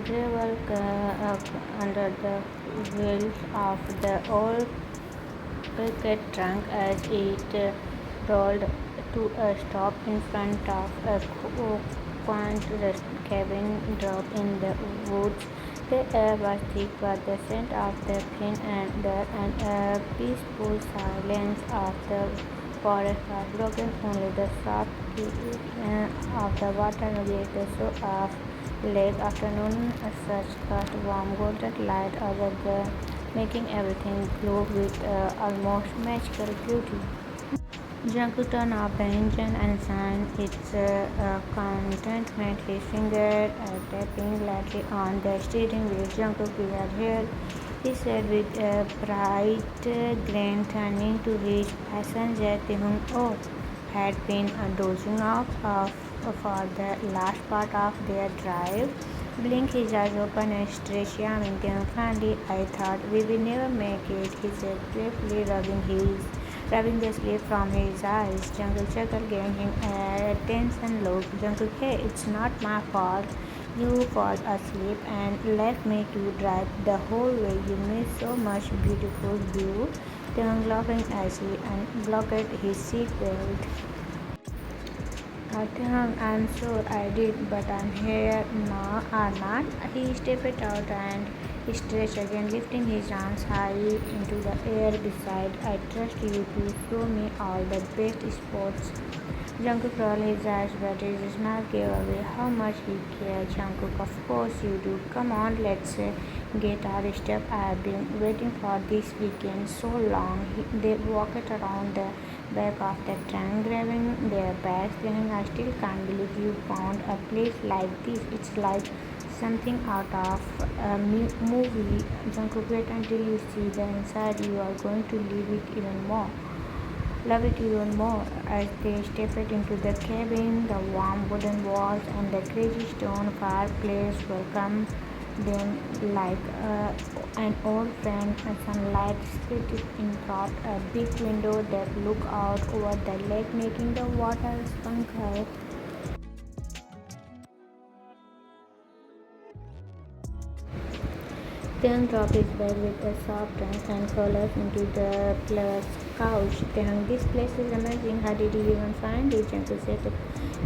travel under the wheels of the old picket trunk as it rolled to a stop in front of a quaint cabin drop in the woods. The air was thick, but the scent of the pine and a peaceful silence of the forest was broken. Only the soft of the water made the show of late afternoon such cast warm golden light over the making everything glow with almost magical beauty. Jungkook turned off the engine and signed its contentment. His finger tapping lightly on the steering wheel. Jungkook, we are here, he said with a bright grin, turning to his passenger. Taehoon, oh, had been dozing off for the last part of their drive. Blinked his eyes open and stretched, yamming. Taehoon, finally, I thought we would never make it, he said, playfully rubbing the sleep from his eyes. Jungkook chuckled, giving him a attention look. Jungkook, hey, it's not my fault. You fall asleep and left me to drive the whole way. You missed so much beautiful view. Taehoon laughing as he unblocked his seatbelt. Taehoon, I'm sure I did, but I'm here now, or not. He stepped out and stretched again, lifting his arms high into the air beside. I trust you to show me all the best spots. Jungkook rolled his eyes, but his smile gave away how much he cared. Jungkook, of course you do. Come on, let's get our stuff. I've been waiting for this weekend so long. They walked around the back of the trunk, grabbing their bags, saying, I still can't believe you found a place like this. It's like something out of a movie. Jungkook, wait until you see the inside. You are going to love it even more. As they stepped into the cabin, the warm wooden walls and the crazy stone fireplace welcomed them like an old friend. Sunlight split in through a big window that looked out over the lake, making the water sparkle. Taehoon dropped his bag with a soft crunch and collapsed into the plush couch. Taehoon, this place is amazing. How did you even find it? Jungkook set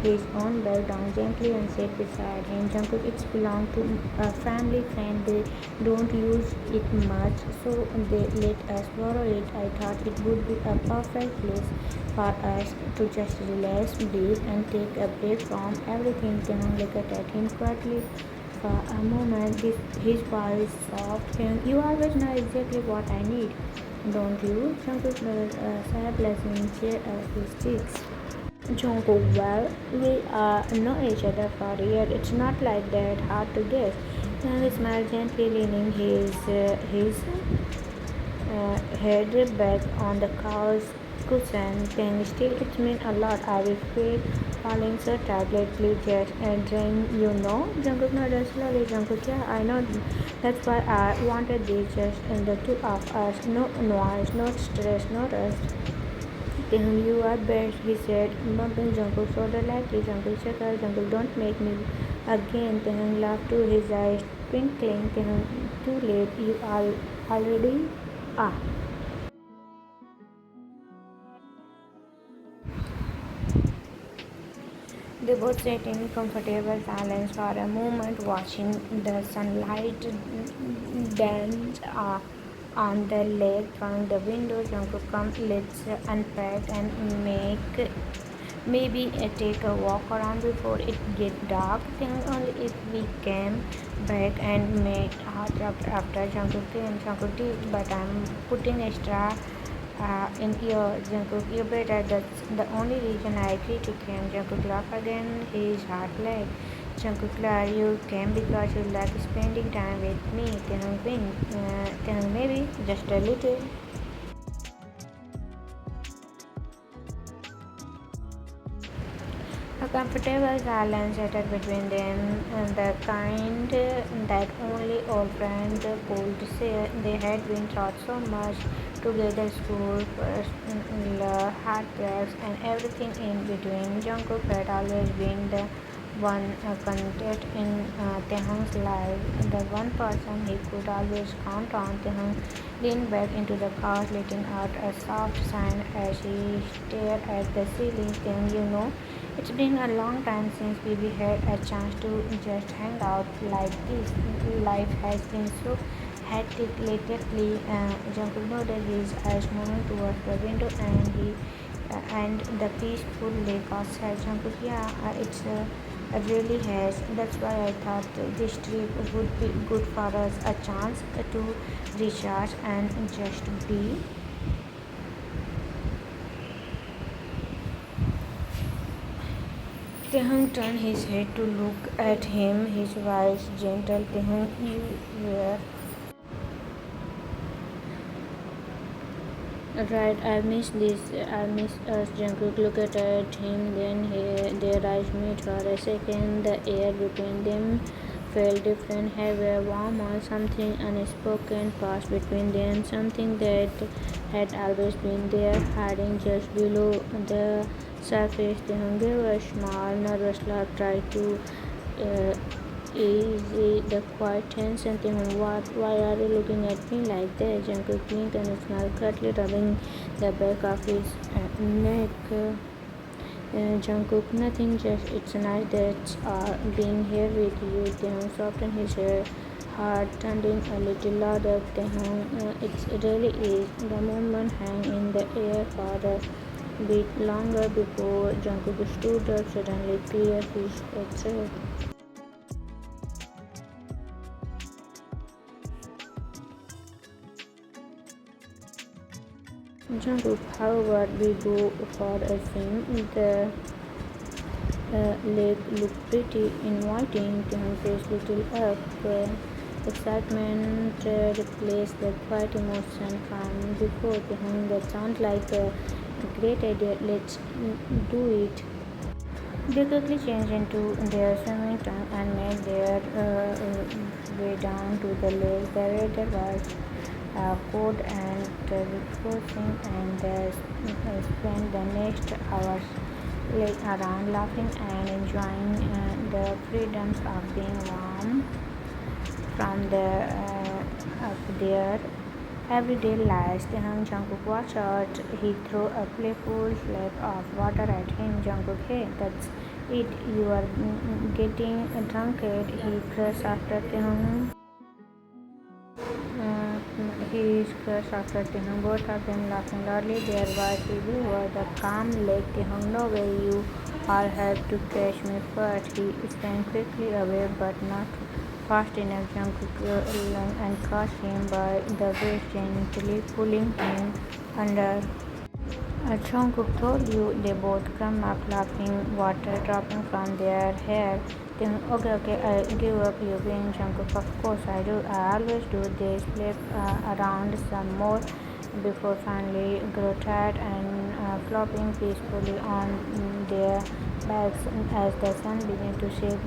his own bag down gently and sat beside him. Jungkook, it's belonged to a family friend. They don't use it much, so they let us borrow it. I thought it would be a perfect place for us to just relax, breathe, and take a break from everything. Taehoon looked at him quietly for a moment, his voice soft. You always know exactly what I need, don't you? Jungkook said, blushing cheer his cheeks. Jungkook, well, we know each other for years. It's not like that hard to guess. He smiled gently, leaning his head back on the couch cushion. Then still, it means a lot. I will feel falling so tight lately, just drain, you know. Jungkook nodded slowly. Jungkook, yeah, I know. That's why I wanted this, just the two of us. No noise, no stress, no rush. Taehoon, you are best, he said, bumping Jungkook's shoulder lightly. Jungkook chuckled. Jungkook, don't make me again. Taehoon laughed to his eyes twinkling. Taehoon, too late. You are already ah. They both sat in comfortable silence for a moment, watching the sunlight dance on the lake from the window. Jungkook, come, let's unpack and maybe take a walk around before it gets dark. Then only if we came back and made hot after Jungkook came. Jungkook did, but I'm putting extra in your Jungkook, you better. That's the only reason I critic him. Jungkook laughed again, his heart like. Jungkook, you came because you like spending time with me. Taehoon winked. Taehoon, maybe just a little. A comfortable silence settled between them, the kind that only old friends could share. They had been taught so much together: school, personal heartbreaks, and everything in between. Jungkook had always been the one contact in Taehyung's life, the one person he could always count on. Taehyung leaned back into the couch, letting out a soft sigh as he stared at the ceiling. Taehyung, it's been a long time since we had a chance to just hang out like this. Life has been so hectic lately. Jungkook nodded, his eyes moving towards the window, and the peaceful lake outside. Jungkook, yeah, it really has. That's why I thought this trip would be good for us, a chance to recharge and just be. Taehyung turned his head to look at him, his voice gentle. Taehyung, you were right. I miss this. I miss us. Jungkook looked at him. Then their eyes met for a second. The air between them felt different, heavier, warmer. Something unspoken passed between them. Something that had always been there, hiding just below the surface. Taehyung gave a small, nervous laugh, tried to uh, easy the quiet tension. Taehyung, what? Why are you looking at me like that? Jungkook blinked and smiled, quietly rubbing the back of his neck. Jungkook, nothing, just it's nice that being here with you. Taehyung softened his heart, turning a little louder. Taehyung, it really is. The moment hung in the air for a bit longer before Jungkook stood up, suddenly cleared his throat. Jungkook, however, we go for a swim. The lake looked pretty inviting. Taehyung faced little up. Excitement replaced the quiet emotion from before. Taehyung, that sounds like a great idea. Let's do it. They quickly changed into their swimming trunk and made their way down to the lake. The weather was cold and refreshing, and they spent the next hours around laughing and enjoying the freedoms of being warm from the up there everyday lives. Then Jungkook watched out. He threw a playful flash of water at him. Jungkook, hey, that's it. You are getting drunk. He cursed after Taehyung. He cursed after Taehyung. Both of them laughing loudly. Their voices over the calm lake. Taehyung, no way. You all have to catch me first. He sprang quickly away, but not fast enough. Jungkook and caught him by the waist, gently pulling him under. Jungkook told you. They both come up laughing, water dropping from their hair. Then, okay, I give up. You win, Jungkook. Of course I do. I always do. They slip around some more before finally grow tired and flopping peacefully on their backs. As the sun began to set,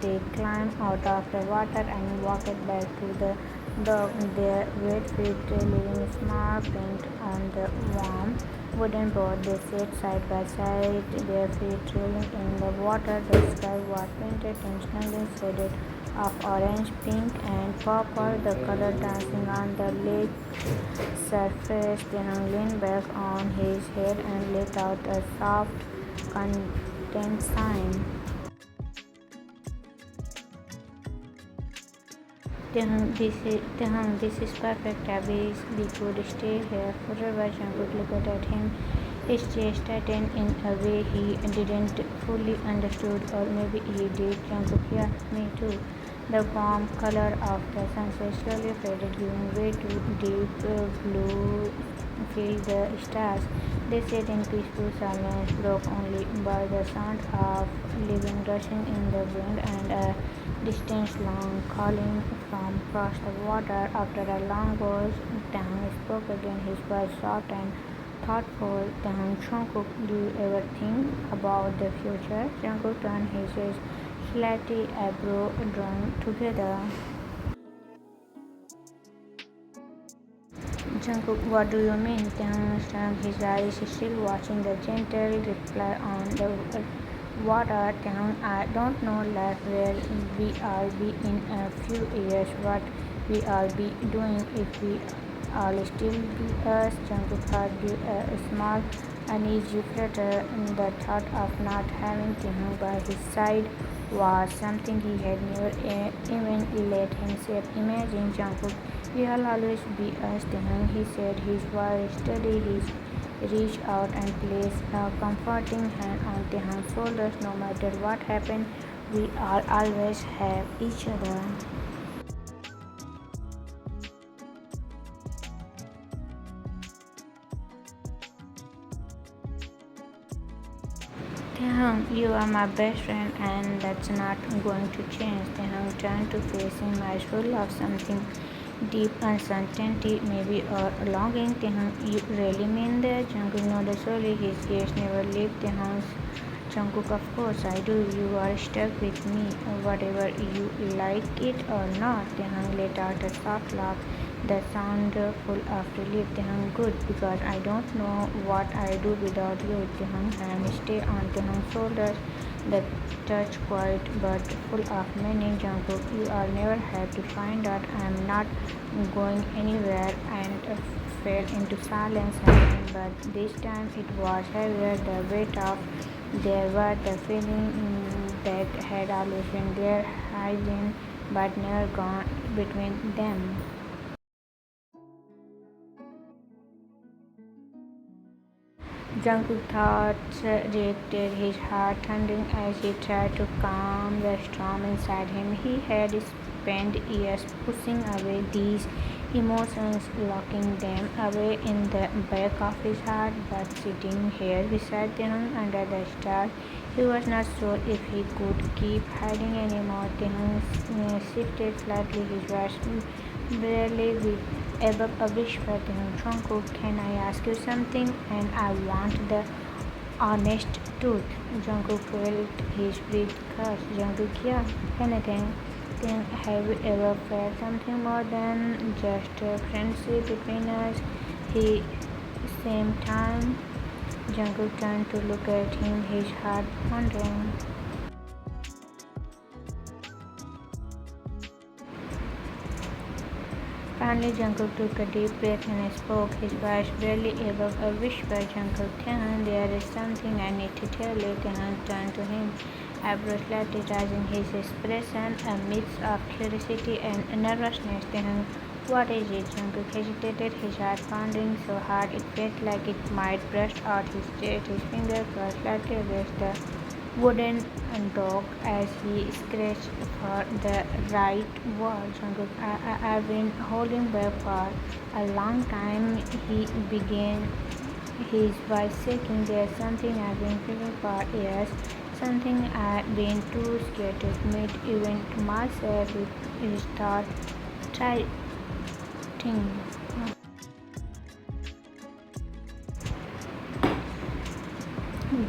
they climbed out of the water and walked back to the dock, their wet feet leaving small print on the warm wooden board. They sat side by side, their feet trailing in the water. The sky was painted intentionally shaded of orange, pink, and purple, the color dancing on the lake surface. Then leaned back on his head and let out a soft, content sign. This is perfect. I wish we could stay here forever. Jungkook looked at him. His chest tightened in a way he didn't fully understood, or maybe he did. Jungkook, yeah, me too. The warm color of the sunset slowly faded, giving way to deep blue filled the stars. They sat in peaceful silence, broken only by the sound of living rushing in the wind and a distant song calling from across the water. After a long pause, Tang spoke again, his voice soft and thoughtful. Tang, Jungkook, do you ever think about the future? Jungkook turned his eyes slightly, eyebrow drawn together. Jungkook, what do you mean? Taehyung shrugged his eyes, still watching the gentle reply on the What are town? I don't know like where we all be in a few years. What we all be doing if we all still be us. Jungkook heart grew a small uneasy flutter. The thought of not having Taehyung by his side was something he had never even let himself imagine. Jungkook, we'll always be us, Taehyung, he said, his voice steady. He reached out and placed a comforting hand on Taehyung's shoulders. No matter what happened, we all always have each other. Taehyung, you are my best friend and that's not going to change. Taehyung turned to face him, eyes full of something deep uncertainty, maybe or longing. Taehyung, you really mean that? Jungkook nodded slowly. His gaze never left Taehyung's. Jungkook, of course I do. You are stuck with me, whatever you like it or not. Taehyung let out a soft laugh that sounded full of relief. Taehyung, good, because I don't know what I do without you. Taehyung's hand stay on Taehyung's shoulders. The touch quiet but full of meaning. Jungkook, you all never have to find out I'm not going anywhere, and fell into silence again, but this time it was heavier. The weight of there was the feeling that had always been there, hidden but never gone between them. Jungkook's thoughts reacted, his heart thundering as he tried to calm the storm inside him. He had spent years pushing away these emotions, locking them away in the back of his heart, but sitting here beside them under the stars, he was not sure if he could keep hiding anymore. Taehyung shifted slightly, his voice barely above a whisper. Jungkook, can I ask you something? And I want the honest truth. Jungkook felt his breath catch. Jungkook, yeah, anything. Then have you ever felt something more than just a friendship between us? He same time. Jungkook turned to look at him, his heart wondering. Finally, Jungkook took a deep breath and spoke, his voice barely above a whisper. Jungkook, Taehyung, there is something I need to tell you. Taehyung turned to him, eyebrows slightly raising, his expression a mix of curiosity and nervousness. Taehyung, what is it? Jungkook hesitated, his heart pounding so hard it felt like it might burst out his chest. His fingers crossed slightly against the wooden dog as he scratched for the right word. Jungkook, I've been holding back for a long time. He began, his voice shaking. There's something I've been feeling for years. Something I've been too scared to admit even to myself. It start trying.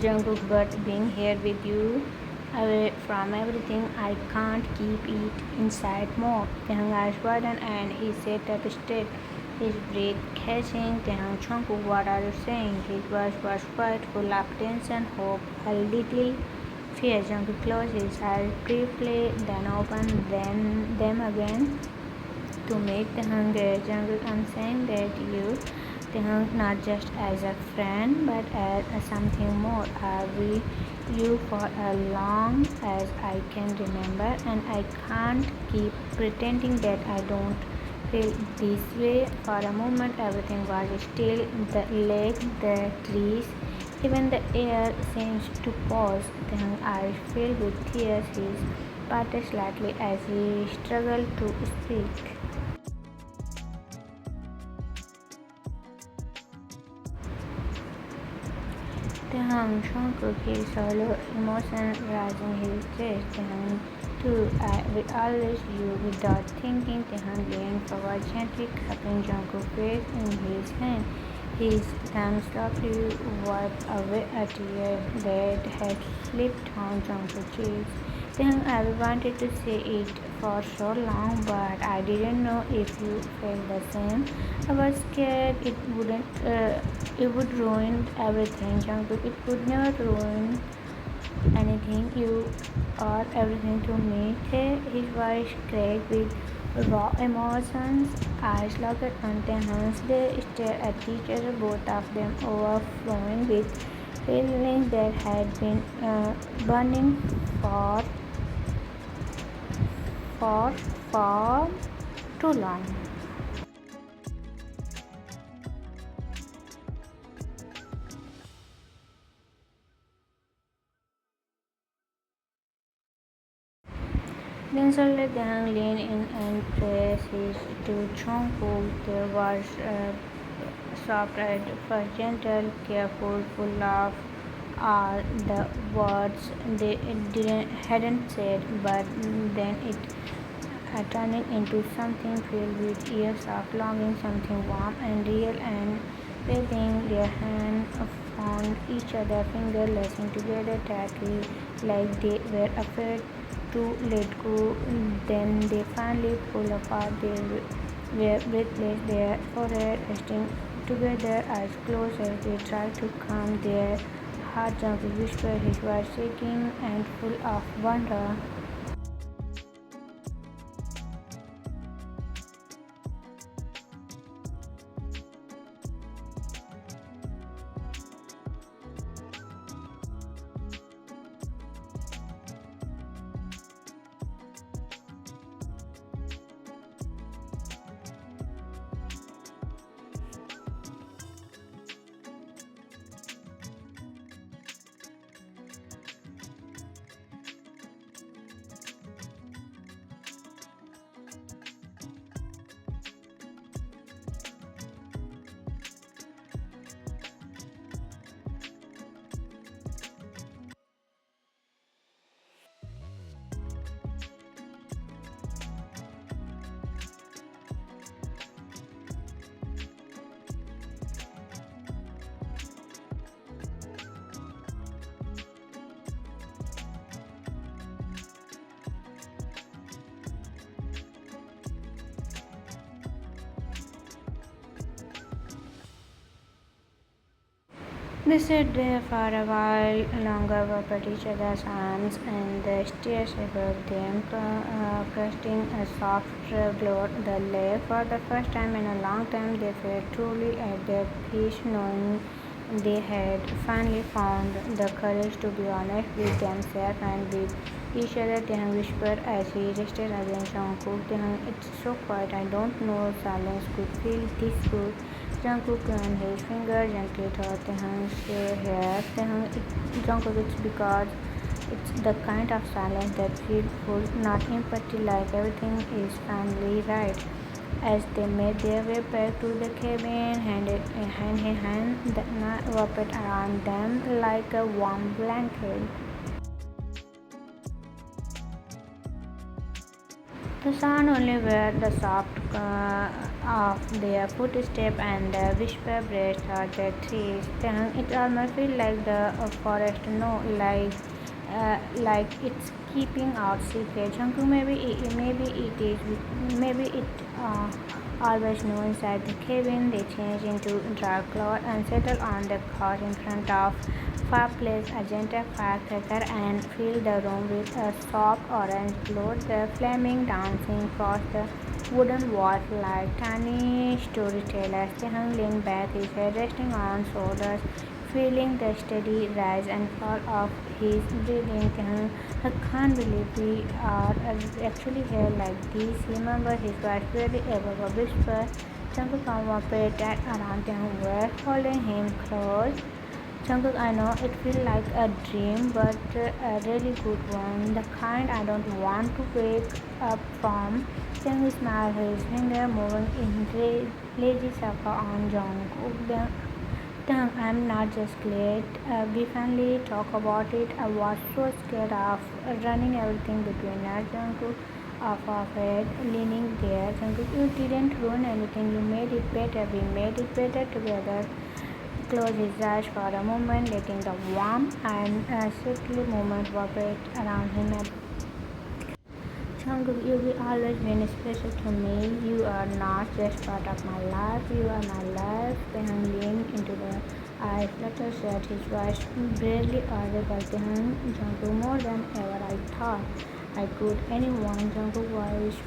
Jungkook, but being here with you, away from everything, I can't keep it inside more. Taehyung eyes widened and he sat up straight, his breath catching. Taehyung, Jungkook, what are you saying? His voice was quite full of tension, hope, a little fear. Jungkook closed his eyes briefly, then opened them again to make Taehyung gaze. Jungkook, I'm saying that you Taehyung, not just as a friend but as something more. Are we you for as long as I can remember, and I can't keep pretending that I don't feel this way. For a moment everything was still, the lake, the trees, even the air seemed to pause. Taehyung's eyes filled with tears, his parted slightly as he struggled to speak. Taehyung, Jungkook, his hollow emotion rising his chest. Taehyung, too, I will always you without thinking. Taehyung leaned forward, gently cupping Jungkook's face in his hand. His thumb softly wiped away a tear that had slipped on Jungkook's cheeks. Taehyung, I wanted to say it for so long, but I didn't know if you felt the same. I was scared it would ruin everything. Jungkook, it could never ruin anything. You are everything to me. His voice cracked with raw emotions. Eyes locked on their hands. They stared at each other, both of them overflowing with feelings that had been burning for for for too long. Then suddenly Dang leaned in and pressed his to Jungkook. There was soft at first, gentle, careful, full of all the words they didn't hadn't said, but then it turning into something filled with years of longing, something warm and real, and placing their hands found each other, fingers lacing together tightly, like they were afraid to let go. Then they finally pulled apart. They were breathless, their forehead resting together as close as they tried to calm their heart. Junkie whispered, his voice shaking and full of wonder. They sat there for a while longer, rubbed each other's arms, and the stairs above them, casting a soft glow. The lay for the first time in a long time, they felt truly at their peace, knowing they had finally found the courage to be honest with themselves and with each other. Tehang whispered as he rested against Jungkook. Tehang, it's so quiet. I don't know silence could feel this good. Jungkook ran his finger gently through Tehang's hair. Jungkook, it's because it's the kind of silence that feels full, not empty, like everything is finally right. As they made their way back to the cabin, hand in hand, the night wrapped around them like a warm blanket. The sound only were the soft of their footsteps and the whisper breath of the trees. Then it almost feels like the forest know, like it's keeping out secret. Jungkook, maybe it always know inside the cabin. They change into dark cloud and settle on the couch in front of fireplace, a gentle firecracker, and fill the room with a soft orange glow. The flaming dancing across the wooden walls like tiny storytellers. Tehang leaned back, his head resting on shoulders, feeling the steady rise and fall of his breathing. Tehang, I can't believe we are actually here like this. He remembered his voice barely above a whisper. Jungkook wrapped that around Tehang, were holding him close. Jungkook, I know it feels like a dream, but a really good one. The kind I don't want to wake up from. Jungkook smiled, his finger moving in lazy circle on Jungkook. Then I'm not just glad we finally talk about it. I was so scared of running everything between us. Jungkook off of it, leaning there. Jungkook, you didn't ruin anything. You made it better. We made it better together. Closed his eyes for a moment, letting the warm and sickly movement vibrate around him. Jungkook, you will always be special to me. You are not just part of my life, you are my life. Then leaned into the I Flutter said, his voice barely audible. Jungkook, more than ever I thought I could. Anyone, Jungkook voice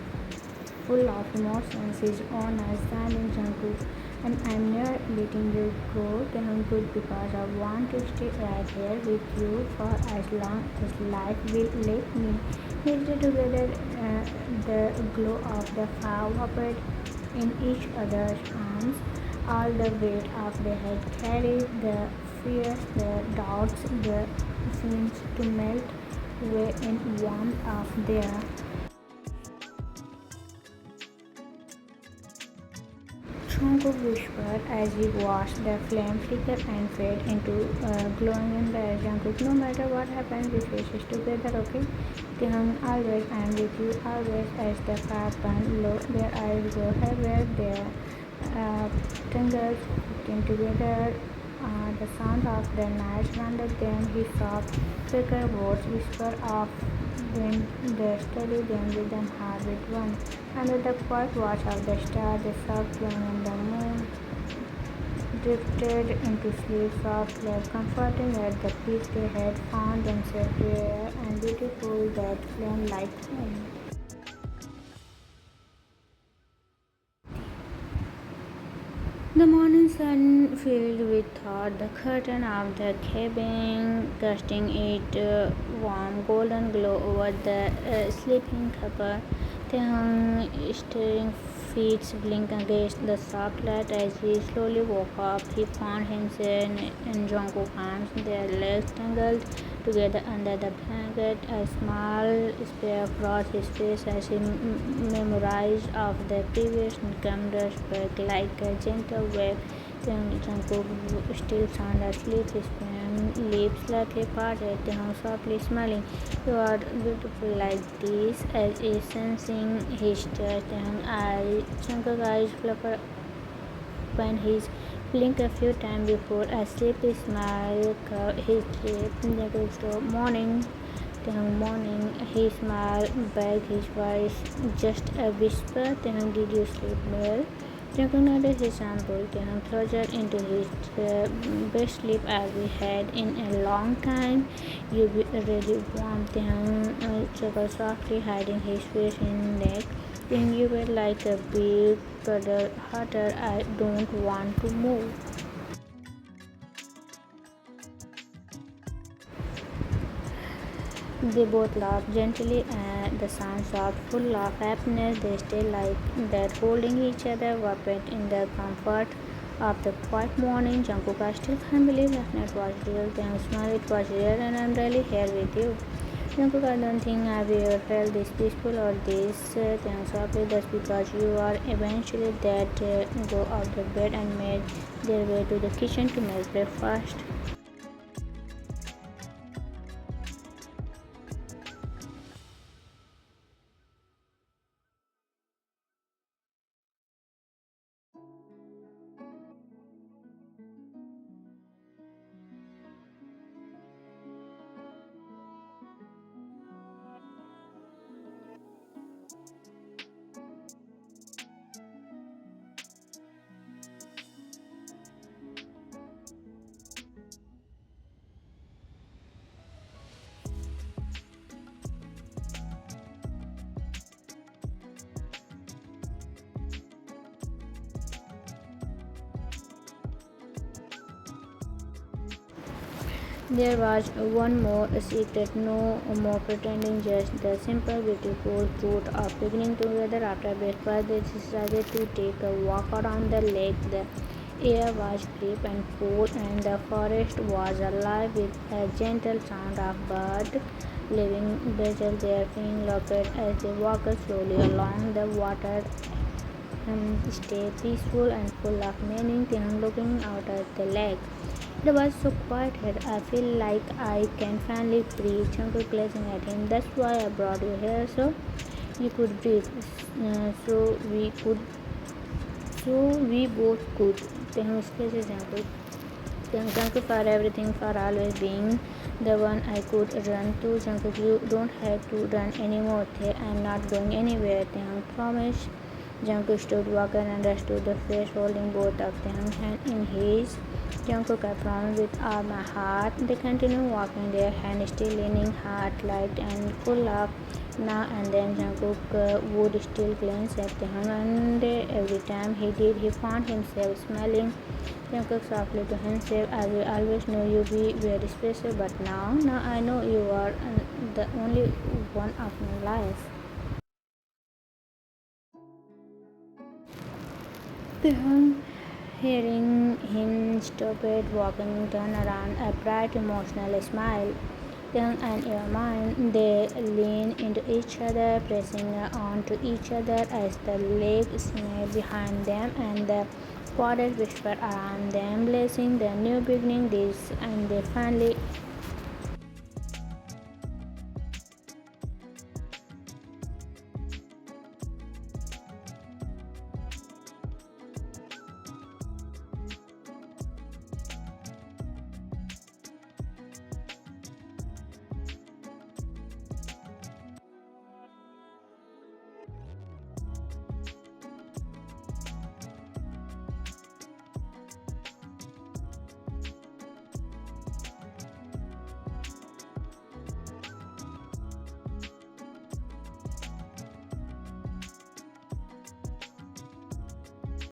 full of emotions, his own understanding. Jungkook, and I'm never letting you go. Good because I want to stay right here with you for as long as life will let me. We stay together, the glow of the fire wrapped in each other's arms. All the weight of they had carried, the fears, the doubts, the seemed to melt away in warmth of their Jungkook whispered as he watched the flame flicker and fade into glowing ember. Jungkook, no matter what happens, we face it together, okay? Taehyung, always, I am with you, always. As the fire burned low, their eyes go heavier, their tongues came together. The sound of the night surrounded them. He saw quicker words whisper of wind, the steady them with an heartbeat one. Under the quiet watch of the stars, the soft glowing in the moon drifted into sleep, soft love, comforting at the peace they had found themselves rare and beautiful, that flame like home. The morning sun filled with thought, the curtain of the cabin casting its warm golden glow over the sleeping couple. Taehyung stirring feet blink against the soft light as he slowly woke up. He found himself in Jungkook's arms, their legs tangled together under the blanket. A smile spread across his face as he memorized of the previous newcomer's back like a gentle wave. Jungkook still sound asleep, his lips slightly parted, Taehyung softly smiling. You are beautiful like this, as if sensing his touch. Jungkook's eyes fluttered when he blinked a few times before a sleepy smile curved his lips. Jungkook said, morning. Taehyung, morning. He smiled back, his voice just a whisper. Taehyung, did you sleep well? Jungkook nodded his arm, pulled Taehyung closer into his best sleep as we had in a long time. You be really warm. Taehyung chuckled softly, hiding his face in neck. Taehyung, you were like a big cuddle hotter. I don't want to move. They both laughed gently, and the sound soft, full of happiness. They stayed like that, holding each other, wrapped in the comfort of the quiet morning. Jungkook, I still can't believe last night was real. Taehyung smiled, it was real, and I'm really here with you. Jungkook, I don't think I've ever felt this peaceful or this. Taehyung softly, that's because you are eventually that go out of bed and made their way to the kitchen to make breakfast. There was one more secret, no more pretending, just the simple, beautiful truth of beginning together. After breakfast, they decided to take a walk around the lake. The air was crisp and cool, and the forest was alive with a gentle sound of birds living beneath their feet located as they walked slowly along the water stay peaceful and full of meaning. Tian looking out at the lake. It was so quiet here. I feel like I can finally breathe. Chunky glancing at him. That's why I brought you here, so you could breathe. So we could. So we both could. Tian sketches Chunky. Thank you for everything, for always being the one I could run to. Jungkook, you don't have to run anymore. I'm not going anywhere. Taehyung promised. Jungkook stood Walker and understood the face, holding both of them hand in his. Jungkook, I promise with all my heart. They continued walking, their hands still leaning hard, light and full of. Now and then Jungkook would still glance at them, and every time he did, he found himself smiling. Jungkook softly to himself, I will always know you be very special, but now I know you are the only one of my life. Then, hearing him stopped walking, turned around, a bright emotional smile. Young and your mind, they lean into each other, pressing onto each other as the lake snapped behind them and the forest whispered around them, blessing the new beginning. This and they finally